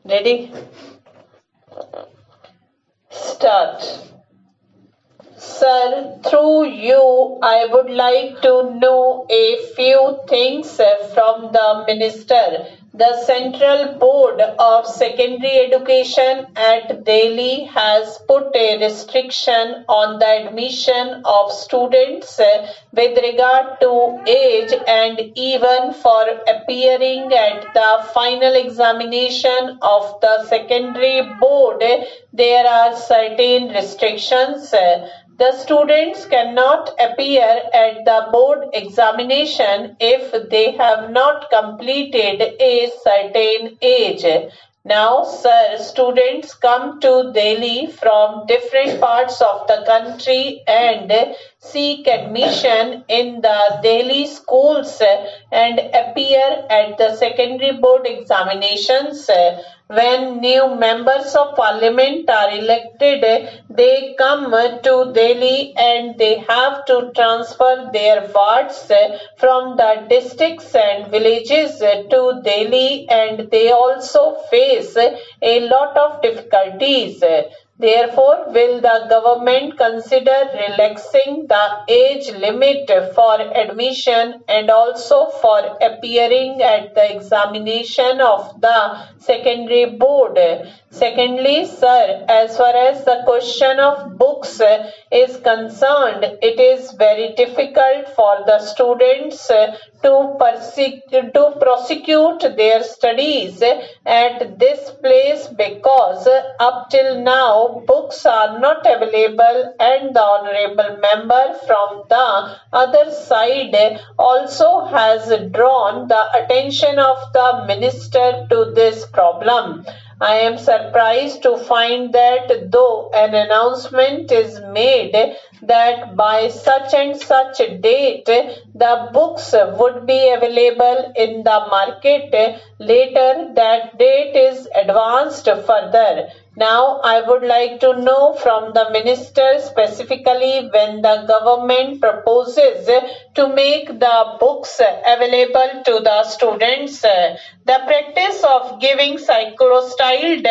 Ready? Start. Sir, through you, I would like to know a few things from the Minister. The Central Board of Secondary Education at Delhi has put a restriction on the admission of students with regard to age, and even for appearing at the final examination of the secondary board, there are certain restrictions. The students cannot appear at the board examination if they have not completed a certain age. Now, sir, students come to Delhi from different parts of the country and seek admission in the Delhi schools and appear at the secondary board examinations. When new members of parliament are elected, they come to Delhi and they have to transfer their wards from the districts and villages to Delhi, and they also face a lot of difficulties. Therefore, will the government consider relaxing the age limit for admission and also for appearing at the examination of the secondary board? Secondly, sir, as far as the question of books is concerned, it is very difficult for the students to prosecute their studies at this place because up till now books are not available, and the honorable member from the other side also has drawn the attention of the minister to this problem. I am surprised to find that though an announcement is made that by such and such a date the books would be available in the market, later that date is advanced further. Now, I would like to know from the minister specifically when the government proposes to make the books available to the students. The practice of giving cyclostyled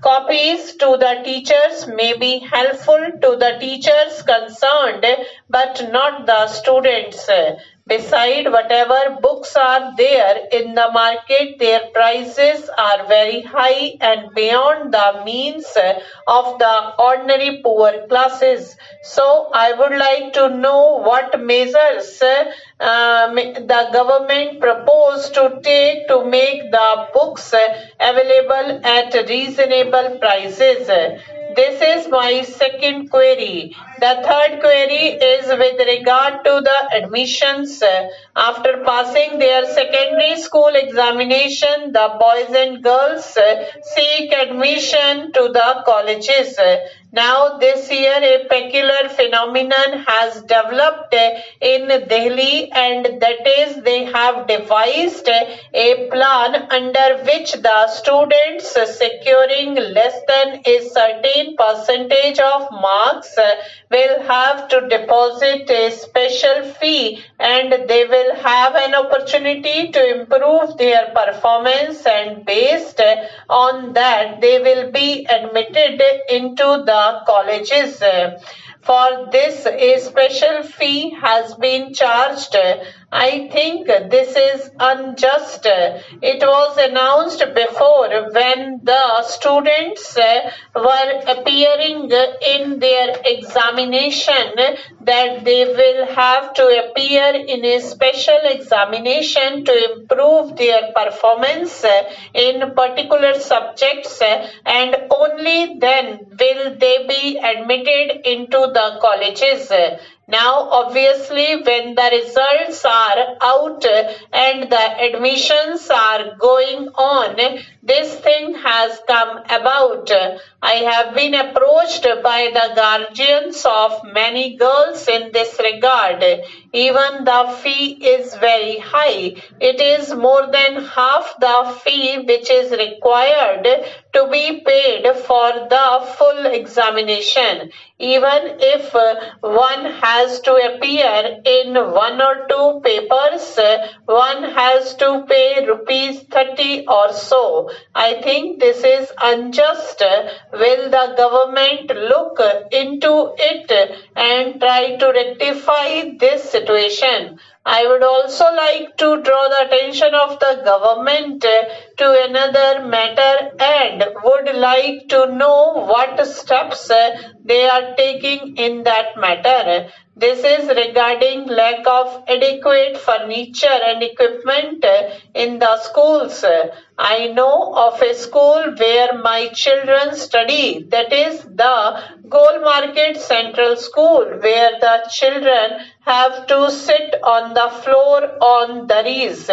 copies to the teachers may be helpful to the teachers concerned, but not the students. Beside, whatever books are there in the market, their prices are very high and beyond the means of the ordinary poor classes. So, I would like to know what measures the government proposed to take to make the books available at reasonable prices. This is my second query. The third query is with regard to the admissions. After passing their secondary school examination, the boys and girls seek admission to the colleges. Now this year a peculiar phenomenon has developed in Delhi, and that is they have devised a plan under which the students securing less than a certain percentage of marks will have to deposit a special fee, and they will have an opportunity to improve their performance, and based on that they will be admitted into the colleges. For this, a special fee has been charged. I think this is unjust. It was announced before when the students were appearing in their examination that they will have to appear in a special examination to improve their performance in particular subjects, and only then will they be admitted into the colleges. Now, obviously, when the results are out and the admissions are going on, this thing has come about. I have been approached by the guardians of many girls in this regard. Even the fee is very high. It is more than half the fee which is required to be paid for the full examination. Even if one has to appear in one or two papers, one has to pay rupees 30 or so. I think this is unjust. Will the government look into it and try to rectify this situation? I would also like to draw the attention of the government to another matter and would like to know what steps they are taking in that matter. This is regarding lack of adequate furniture and equipment in the schools. I know of a school where my children study, that is the Gold Market Central School, where the children have to sit on the floor on daris.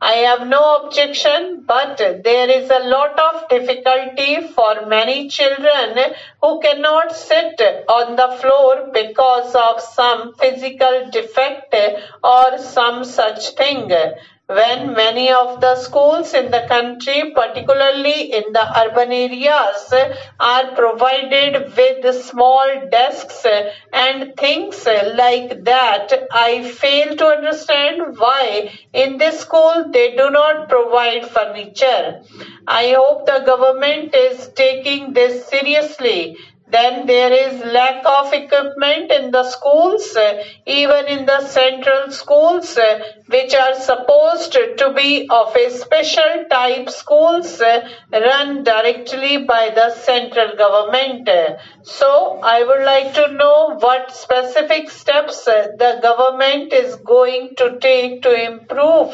I have no objection, but there is a lot of difficulty for many children who cannot sit on the floor because of some physical defect or some such thing. When many of the schools in the country, particularly in the urban areas, are provided with small desks and things like that, I fail to understand why in this school they do not provide furniture. I hope the government is taking this seriously. Then there is lack of equipment in the schools, even in the central schools, which are supposed to be of a special type schools run directly by the central government. So I would like to know what specific steps the government is going to take to improve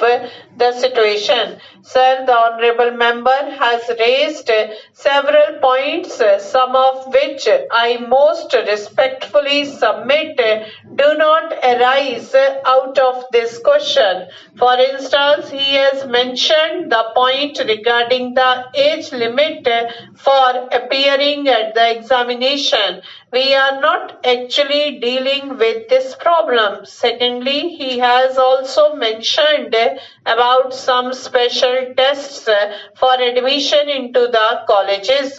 the situation. Sir, the honorable member has raised several points, some of which I most respectfully submit do not arise out of this question. For instance, he has mentioned the point regarding the age limit for appearing at the examination. We are not actually dealing with this problem. Secondly, he has also mentioned about some special tests for admission into the colleges.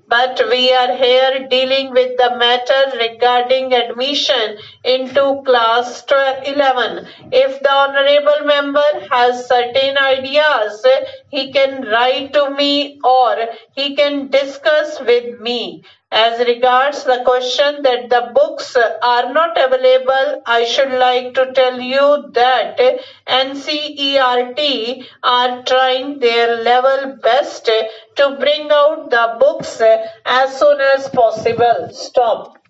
But we are here dealing with the matter regarding admission into class 11. If the honorable member has certain ideas, he can write to me or he can discuss with me. As regards the question that the books are not available, I should like to tell you that NCERT are trying their level best to bring out the books as soon as possible. Stop.